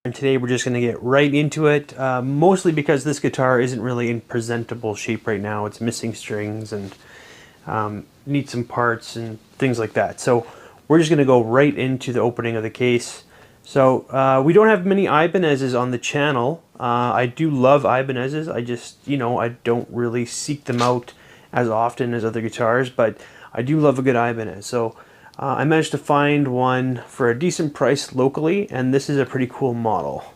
And today we're just going to get right into it, mostly because this guitar isn't really in presentable shape right now. It's missing strings and needs some parts and things like that. So we're just going to go right into the opening of the case. So we don't have many Ibanezes on the channel. I do love Ibanezes. I just, I don't really seek them out as often as other guitars, but I do love a good Ibanez. So I managed to find one for a decent price locally, and this is a pretty cool model.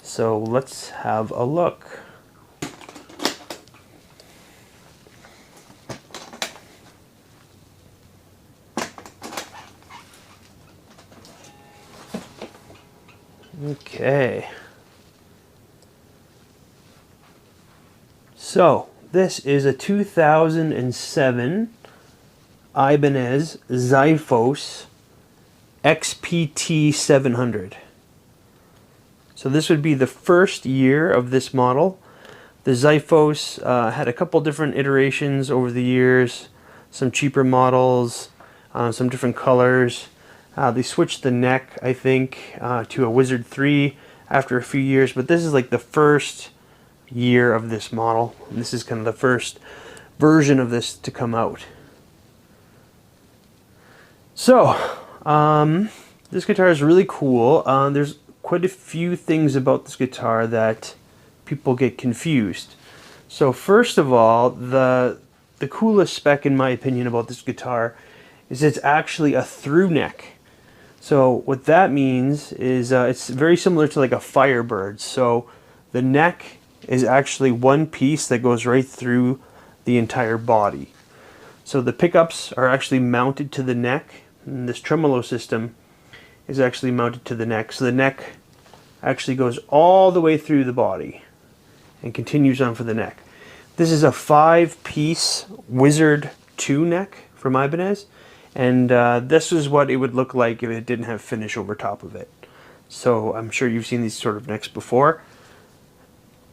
So let's have a look. Okay. So this is a 2007 Ibanez Xiphos XPT700. So this would be the first year of this model. The Xiphos had a couple different iterations over the years, some cheaper models, some different colors. They switched the neck, I think, to a Wizard 3 after a few years, but this is like the first year of this model. And this is kind of the first version of this to come out. So, this guitar is really cool. There's quite a few things about this guitar that people get confused. So first of all, the coolest spec in my opinion about this guitar is it's actually a through neck. So what that means is it's very similar to like a Firebird. So the neck is actually one piece that goes right through the entire body. So the pickups are actually mounted to the neck, and this tremolo system is actually mounted to the neck. So the neck actually goes all the way through the body and continues on for the neck. This is a 5-piece Wizard 2 neck from Ibanez, and this is what it would look like if it didn't have finish over top of it. So I'm sure you've seen these sort of necks before.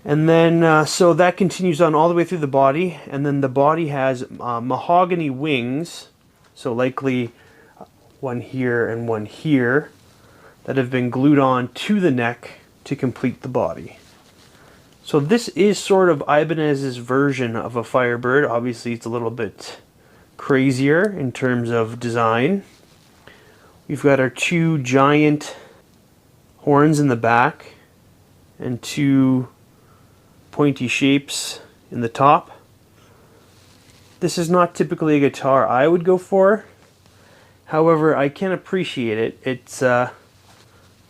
And then, so that continues on all the way through the body, and then the body has mahogany wings, so likely one here and one here, that have been glued on to the neck to complete the body. So this is sort of Ibanez's version of a Firebird. Obviously it's a little bit crazier in terms of design. We've got our two giant horns in the back and two pointy shapes in the top. This is not typically a guitar I would go for. However, I can appreciate it. It's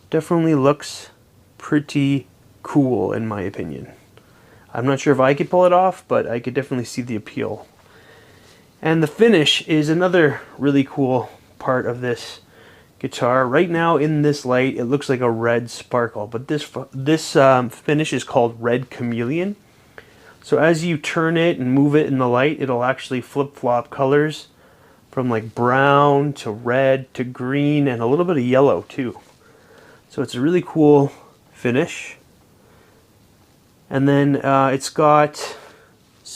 definitely looks pretty cool in my opinion. I'm not sure if I could pull it off, but I could definitely see the appeal. And the finish is another really cool part of this guitar. Right now in this light it looks like a red sparkle, but this finish is called Red Chameleon. So as you turn it and move it in the light, it'll actually flip-flop colors from like brown to red to green and a little bit of yellow too. So it's a really cool finish. And then it's got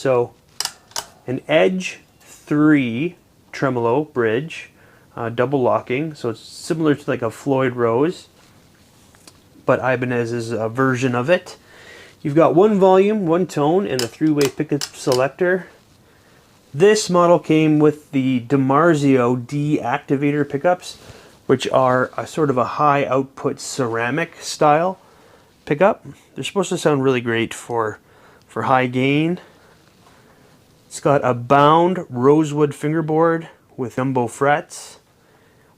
an Edge 3 tremolo bridge, double locking, so it's similar to like a Floyd Rose, but Ibanez's version of it. You've got one volume, one tone, and a three-way pickup selector. This model came with the DiMarzio D activator pickups, which are a sort of a high output ceramic style pickup. They're supposed to sound really great for high gain. It's got a bound rosewood fingerboard with jumbo frets,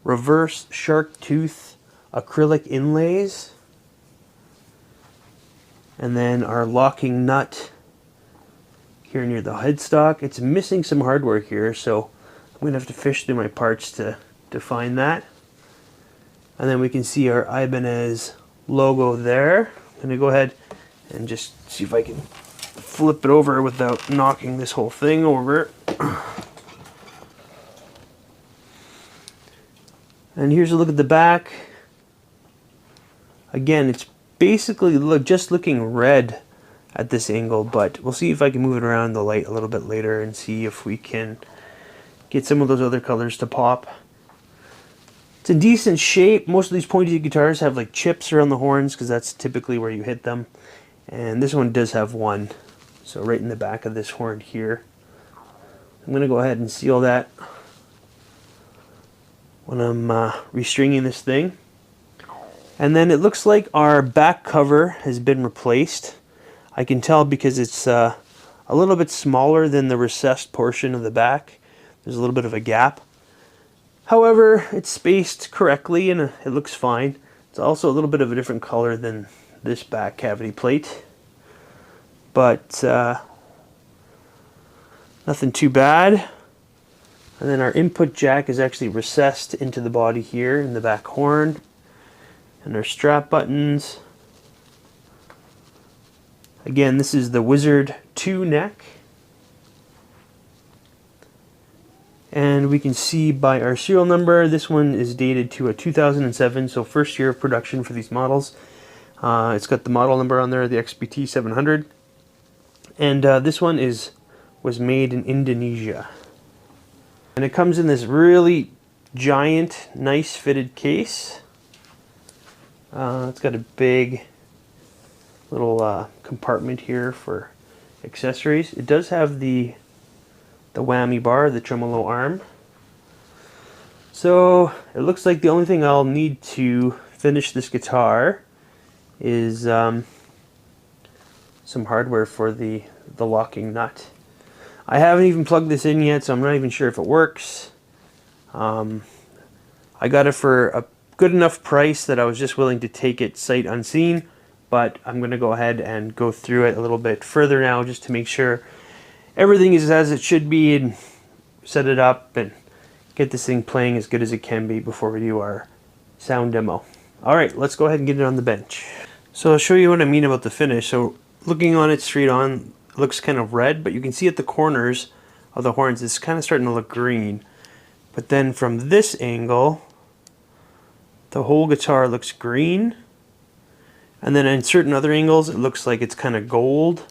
reverse shark tooth acrylic inlays, and then our locking nut here near the headstock. It's missing some hardware here, so I'm going to have to fish through my parts to find that. And then we can see our Ibanez logo there. I'm going to go ahead and just see if I can flip it over without knocking this whole thing over. And here's a look at the back. Again, it's basically just looking red at this angle, but we'll see if I can move it around the light a little bit later and see if we can get some of those other colors to pop. It's in decent shape. Most of these pointy guitars have like chips around the horns because that's typically where you hit them. And this one does have one. So right in the back of this horn here. I'm going to go ahead and seal that when I'm restringing this thing. And then it looks like our back cover has been replaced. I can tell because it's a little bit smaller than the recessed portion of the back. There's a little bit of a gap. However, it's spaced correctly and it looks fine. It's also a little bit of a different color than this back cavity plate. But nothing too bad. And then our input jack is actually recessed into the body here in the back horn. And our strap buttons. Again, this is the Wizard 2 neck. And we can see by our serial number, this one is dated to a 2007, so first year of production for these models. It's got the model number on there, the XPT700. And this one was made in Indonesia. And it comes in this really giant, nice fitted case. It's got a big little compartment here for accessories. It does have the whammy bar, the tremolo arm. So it looks like the only thing I'll need to finish this guitar is some hardware for the locking nut. I haven't even plugged this in yet, so I'm not even sure if it works. I got it for a good enough price that I was just willing to take it sight unseen, but I'm going to go ahead and go through it a little bit further now just to make sure everything is as it should be and set it up and get this thing playing as good as it can be before we do our sound demo. Alright, let's go ahead and get it on the bench. So I'll show you what I mean about the finish. So looking on it straight on, it looks kind of red, but you can see at the corners of the horns it's kind of starting to look green. But then from this angle, the whole guitar looks green. And then in certain other angles it looks like it's kind of gold.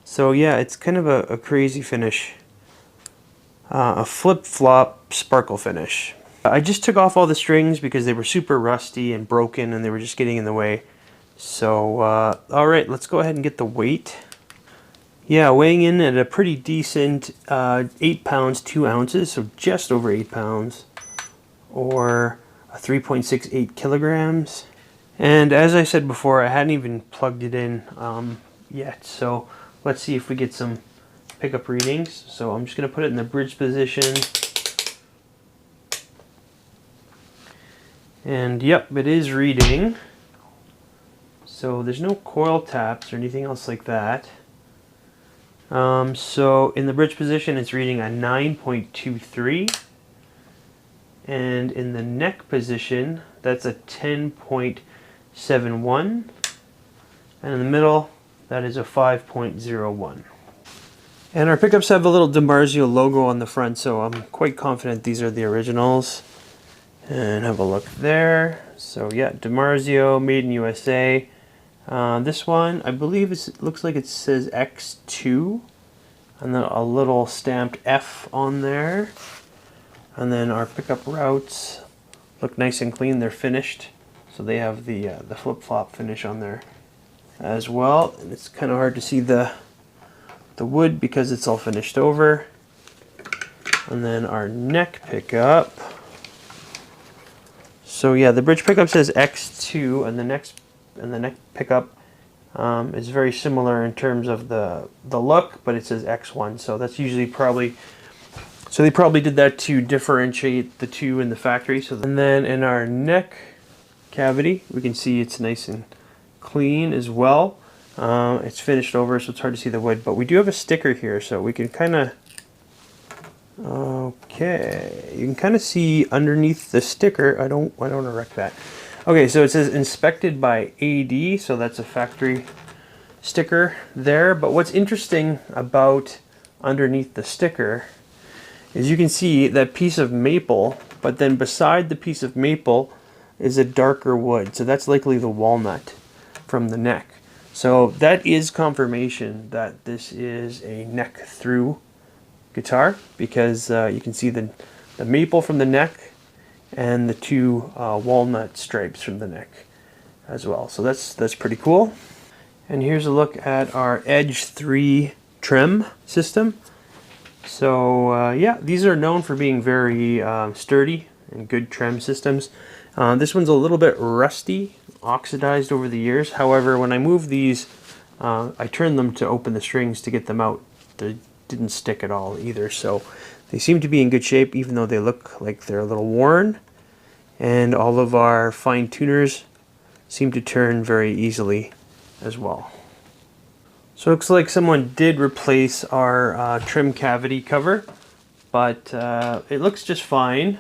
So yeah, it's kind of a crazy finish. A flip-flop sparkle finish. I just took off all the strings because they were super rusty and broken and they were just getting in the way. So alright, let's go ahead and get the weight. Yeah, weighing in at a pretty decent 8 pounds 2 ounces, so just over 8 pounds, or 3.68 kilograms. And as I said before, I hadn't even plugged it in yet, so let's see if we get some pickup readings. So I'm just going to put it in the bridge position. And yep, it is reading. So there's no coil taps or anything else like that. So in the bridge position it's reading a 9.23. And in the neck position, that's a 10.71. And in the middle, that is a 5.01. And our pickups have a little DiMarzio logo on the front, so I'm quite confident these are the originals. And have a look there. So yeah, DiMarzio, made in USA. This one, I believe it looks like it says X2. And then a little stamped F on there. And then our pickup routes look nice and clean. They're finished, so they have the flip-flop finish on there as well. And it's kind of hard to see the wood because it's all finished over. And then our neck pickup. So yeah, the bridge pickup says X2, and the neck pickup is very similar in terms of the look, but it says X1. So that's usually probably. So they probably did that to differentiate the two in the factory. And then in our neck cavity, we can see it's nice and clean as well. It's finished over, so it's hard to see the wood, but we do have a sticker here, so we can kind of, okay, you can kind of see underneath the sticker. I don't want to wreck that. Okay, so it says inspected by AD, so that's a factory sticker there. But what's interesting about underneath the sticker is you can see that piece of maple, but then beside the piece of maple is a darker wood. So that's likely the walnut from the neck. So that is confirmation that this is a neck through guitar, because you can see the maple from the neck, and the two walnut stripes from the neck as well. So that's pretty cool. And here's a look at our Edge 3 trim system. So yeah, these are known for being very sturdy and good trim systems. This one's a little bit rusty, oxidized over the years. However, when I move these, I turned them to open the strings to get them out. They didn't stick at all either, so they seem to be in good shape, even though they look like they're a little worn. And all of our fine tuners seem to turn very easily as well. So it looks like someone did replace our trim cavity cover, but it looks just fine.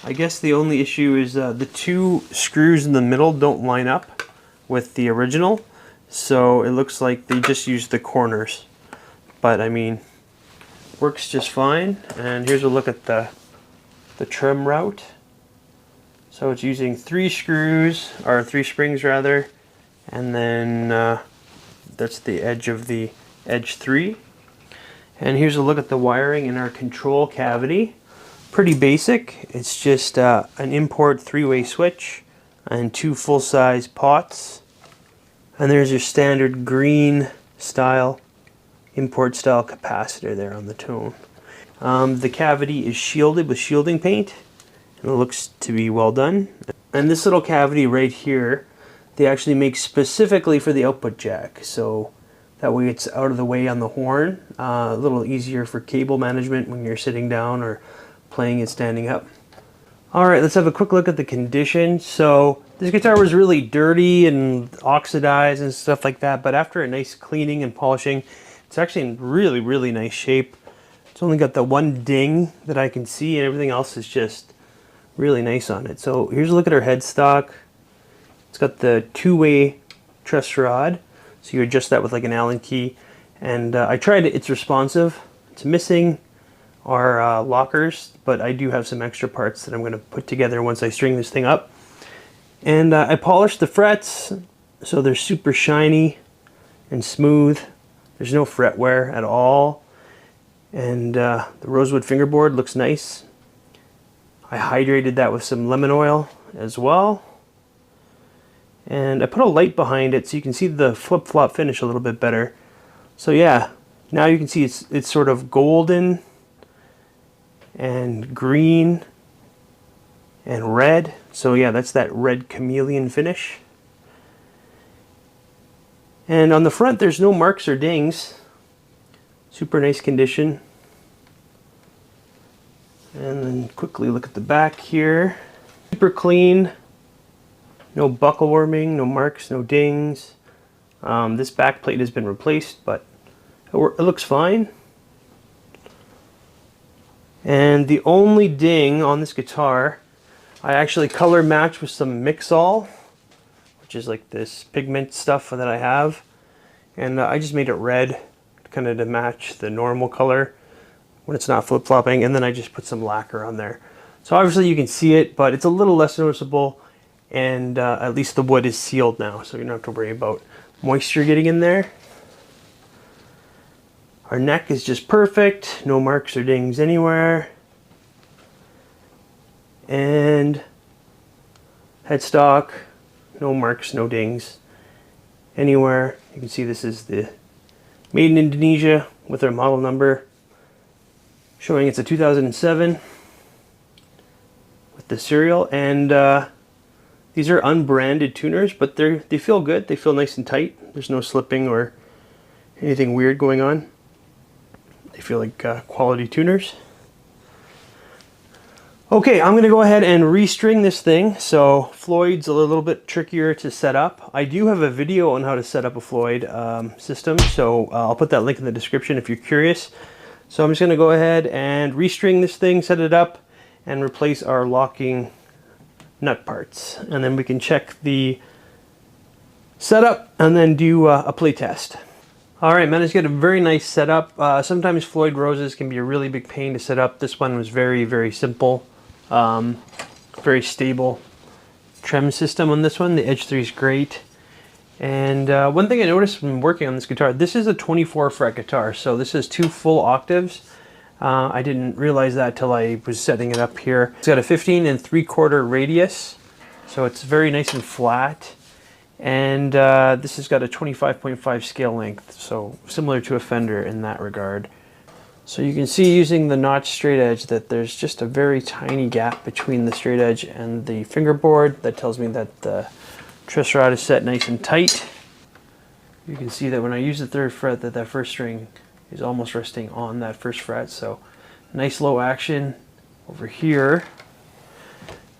I guess the only issue is the two screws in the middle don't line up with the original, so it looks like they just used the corners. But I mean, works just fine. And here's a look at the trim route. So it's using 3 screws, or 3 springs rather, and then that's the edge of the Edge 3. And here's a look at the wiring in our control cavity. Pretty basic. It's just an import 3-way switch and 2 full-size pots. And there's your standard green style, import style capacitor there on the tone. The cavity is shielded with shielding paint, and it looks to be well done. And this little cavity right here, they actually make specifically for the output jack, so that way it's out of the way on the horn. A little easier for cable management when you're sitting down or playing it standing up. Alright, let's have a quick look at the condition. So this guitar was really dirty and oxidized and stuff like that, but after a nice cleaning and polishing, it's actually in really nice shape. It's only got the one ding that I can see, and everything else is just really nice on it. So here's a look at our headstock. It's got the 2-way truss rod, so you adjust that with like an Allen key. And I tried it, it's responsive. It's missing our lockers, but I do have some extra parts that I'm going to put together once I string this thing up. And I polished the frets, so they're super shiny and smooth. There's no fret wear at all. And the rosewood fingerboard looks nice. I hydrated that with some lemon oil as well. And I put a light behind it so you can see the flip-flop finish a little bit better. So yeah, now you can see it's sort of golden and green and red. So yeah, that's that red chameleon finish. And on the front there's no marks or dings. Super nice condition. And then quickly look at the back here. Super clean. No buckle warming, no marks, no dings. This back plate has been replaced, but it looks fine. And the only ding on this guitar, I actually color matched with some Mixol, which is like this pigment stuff that I have. And I just made it red, kind of to match the normal color when it's not flip-flopping. And then I just put some lacquer on there. So obviously you can see it, but it's a little less noticeable. And at least the wood is sealed now, so you don't have to worry about moisture getting in there. Our neck is just perfect, no marks or dings anywhere. And headstock, no marks, no dings anywhere. You can see this is the made in Indonesia with our model number, showing it's a 2007 with the serial. And these are unbranded tuners, but they feel good. They feel nice and tight. There's no slipping or anything weird going on. They feel like quality tuners. Okay, I'm going to go ahead and restring this thing. So Floyd's a little bit trickier to set up. I do have a video on how to set up a Floyd system, so I'll put that link in the description if you're curious. So I'm just going to go ahead and restring this thing, set it up, and replace our locking nut parts, and then we can check the setup and then do a play test. Alright, managed to get a very nice setup. Sometimes Floyd Roses can be a really big pain to set up. This one was very simple, very stable trem system on this one. The Edge 3 is great. And one thing I noticed when working on this guitar, this is a 24 fret guitar, so this is 2 full octaves. I didn't realize that till I was setting it up here. It's got a 15 3/4 radius, so it's very nice and flat. And this has got a 25.5 scale length, so similar to a Fender in that regard. So you can see using the notch straight edge that there's just a very tiny gap between the straight edge and the fingerboard. That tells me that the truss rod is set nice and tight. You can see that when I use the 3rd fret that first string is almost resting on that 1st fret, so nice low action over here.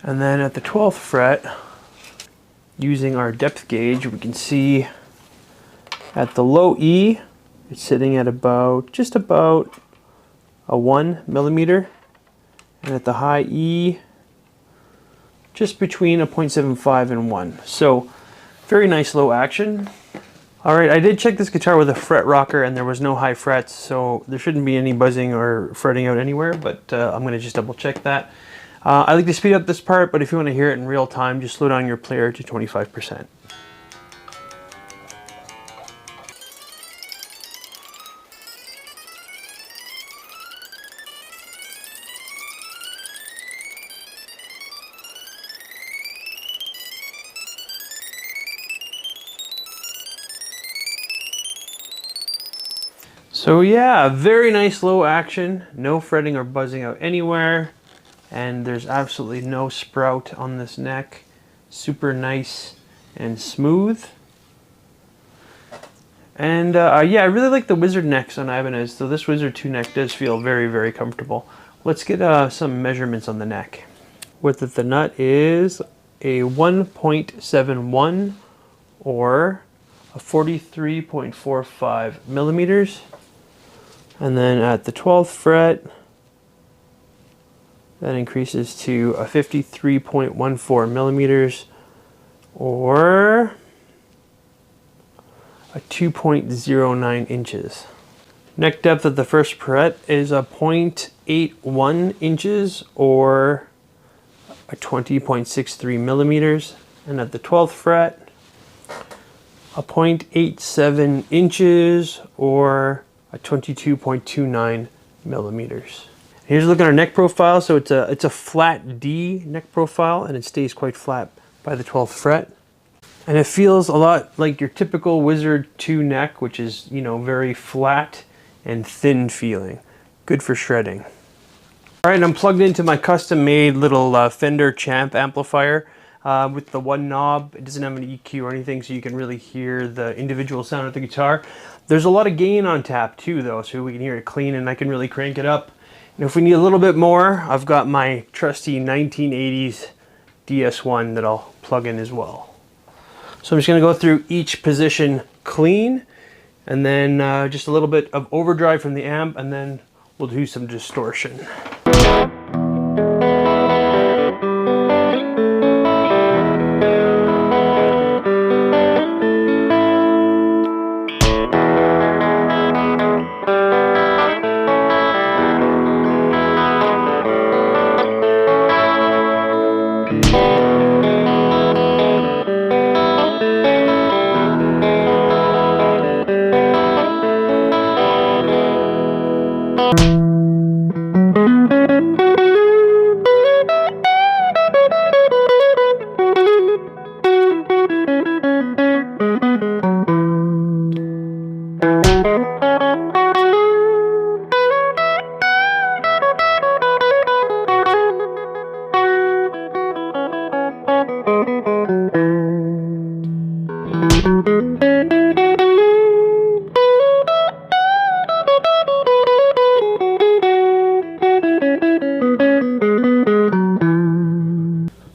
And then at the 12th fret, using our depth gauge, we can see at the low E, it's sitting at just about a 1 millimeter, and at the high E, just between a 0.75 and 1. So very nice low action. Alright, I did check this guitar with a fret rocker and there was no high frets, so there shouldn't be any buzzing or fretting out anywhere, but I'm going to just double check that. I like to speed up this part, but if you want to hear it in real time, just slow down your player to 25%. So yeah, very nice low action, no fretting or buzzing out anywhere, and there's absolutely no sprout on this neck. Super nice and smooth. And yeah, I really like the Wizard necks on Ibanez, so this Wizard 2 neck does feel very, very comfortable. Let's get some measurements on the neck. Width of the nut is a 1.71 or a 43.45 millimeters. And then at the 12th fret, that increases to a 53.14 millimeters or a 2.09 inches. Neck depth of the 1st fret is a 0.81 inches or a 20.63 millimeters. And at the 12th fret, a 0.87 inches or a 22.29 millimeters. Here's a look at our neck profile. So it's a flat D neck profile, and it stays quite flat by the 12th fret. And it feels a lot like your typical Wizard 2 neck, which is, you know, very flat and thin feeling. Good for shredding. All right, I'm plugged into my custom-made little Fender Champ amplifier with the one knob. It doesn't have an EQ or anything, so you can really hear the individual sound of the guitar. There's a lot of gain on tap too, though, so we can hear it clean, and I can really crank it up. And if we need a little bit more, I've got my trusty 1980s DS1 that I'll plug in as well. So I'm just going to go through each position clean, and then just a little bit of overdrive from the amp, and then we'll do some distortion.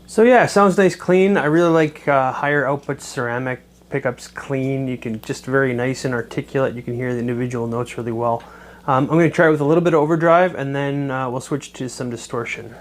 So yeah, sounds nice clean. I really like higher output ceramic pickups clean. You can just very nice and articulate. You can hear the individual notes really well. I'm going to try it with a little bit of overdrive, and then we'll switch to some distortion.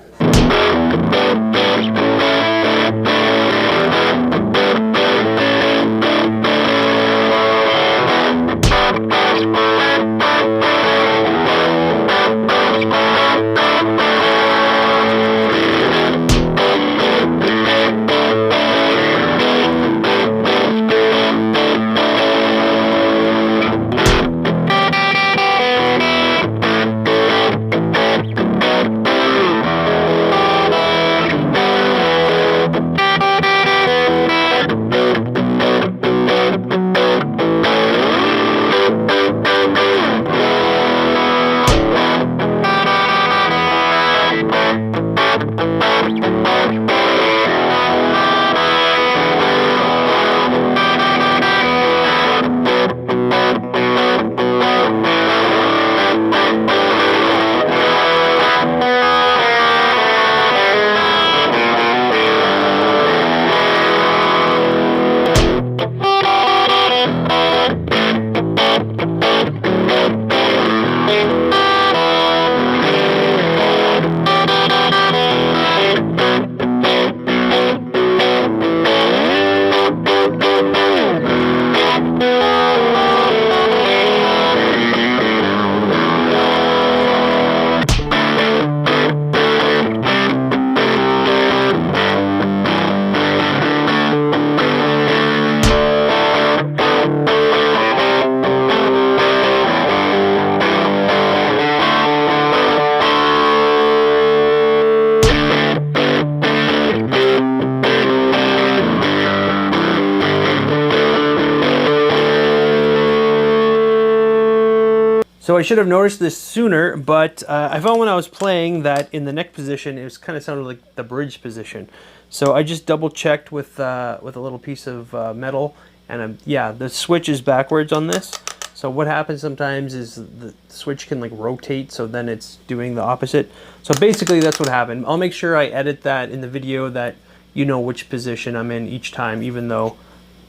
So I should have noticed this sooner, but I found when I was playing that in the neck position, it was kind of sounded like the bridge position. So I just double checked with a little piece of metal, and yeah, the switch is backwards on this. So what happens sometimes is the switch can like rotate, so then it's doing the opposite. So basically that's what happened. I'll make sure I edit that in the video that you know which position I'm in each time, even though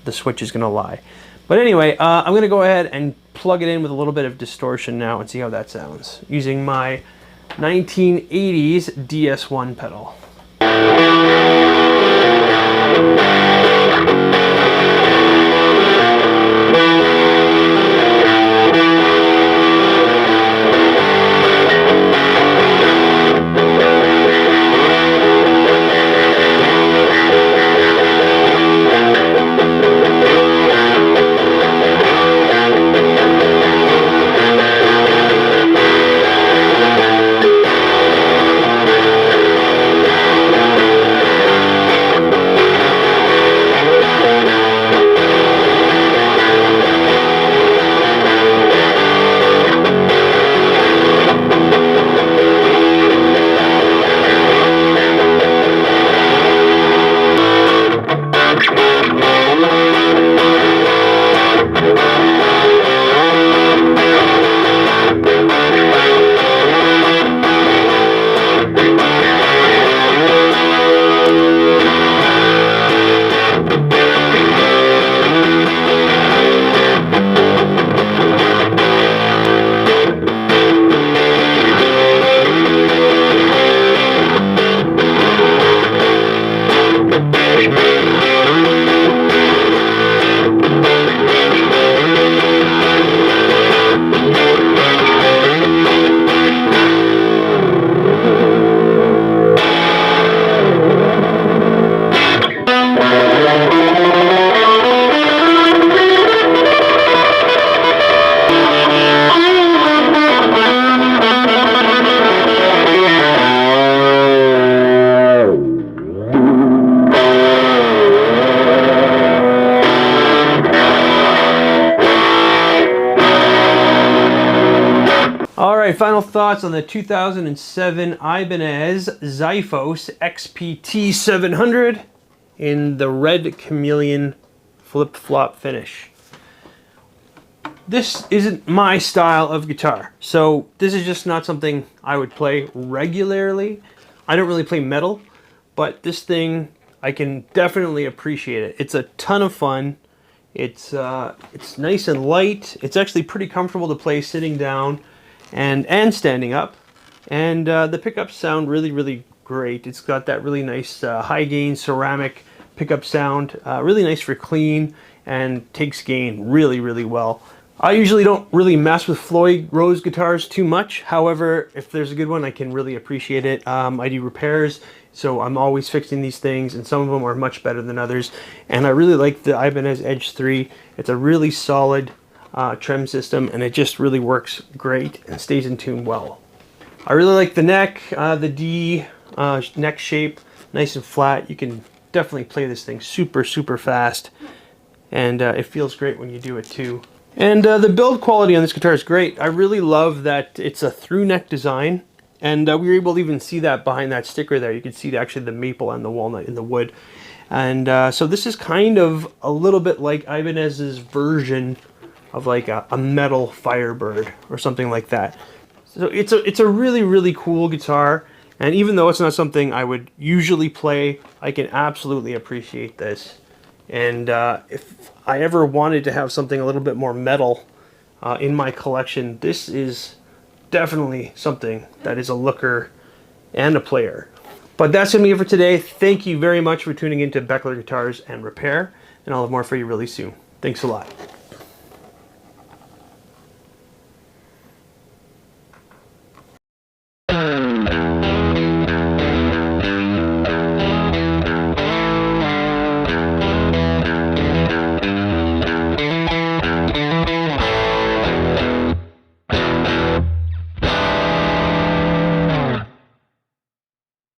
the switch is gonna lie. But anyway, I'm gonna go ahead and plug it in with a little bit of distortion now and see how that sounds using my 1980s DS1 pedal. Alright, final thoughts on the 2007 Ibanez Xiphos XPT700 in the red Chameleon flip-flop finish. This isn't my style of guitar, so this is just not something I would play regularly. I don't really play metal, but this thing, I can definitely appreciate it. It's a ton of fun. It's nice and light. It's actually pretty comfortable to play sitting down and standing up, and the pickups sound really great. It's got that really nice high gain ceramic pickup sound, really nice for clean, and takes gain really well. I usually don't really mess with Floyd Rose guitars too much. However, if there's a good one, I can really appreciate it. I do repairs, so I'm always fixing these things, and some of them are much better than others. And I really like the Ibanez Edge 3. It's a really solid trem system, and it just really works great and stays in tune well. I really like the neck, the D neck shape, nice and flat. You can definitely play this thing super fast, and it feels great when you do it too. And the build quality on this guitar is great. I really love that it's a through neck design, and we were able to even see that behind that sticker there. You can see actually the maple and the walnut in the wood. And so this is kind of a little bit like Ibanez's version of like a metal Firebird or something like that. So it's a really cool guitar, and even though it's not something I would usually play, I can absolutely appreciate this. And if I ever wanted to have something a little bit more metal in my collection, this is definitely something that is a looker and a player. But that's going to be it for today. Thank you very much for tuning into Beckler Guitars and Repair, and I'll have more for you really soon. Thanks a lot.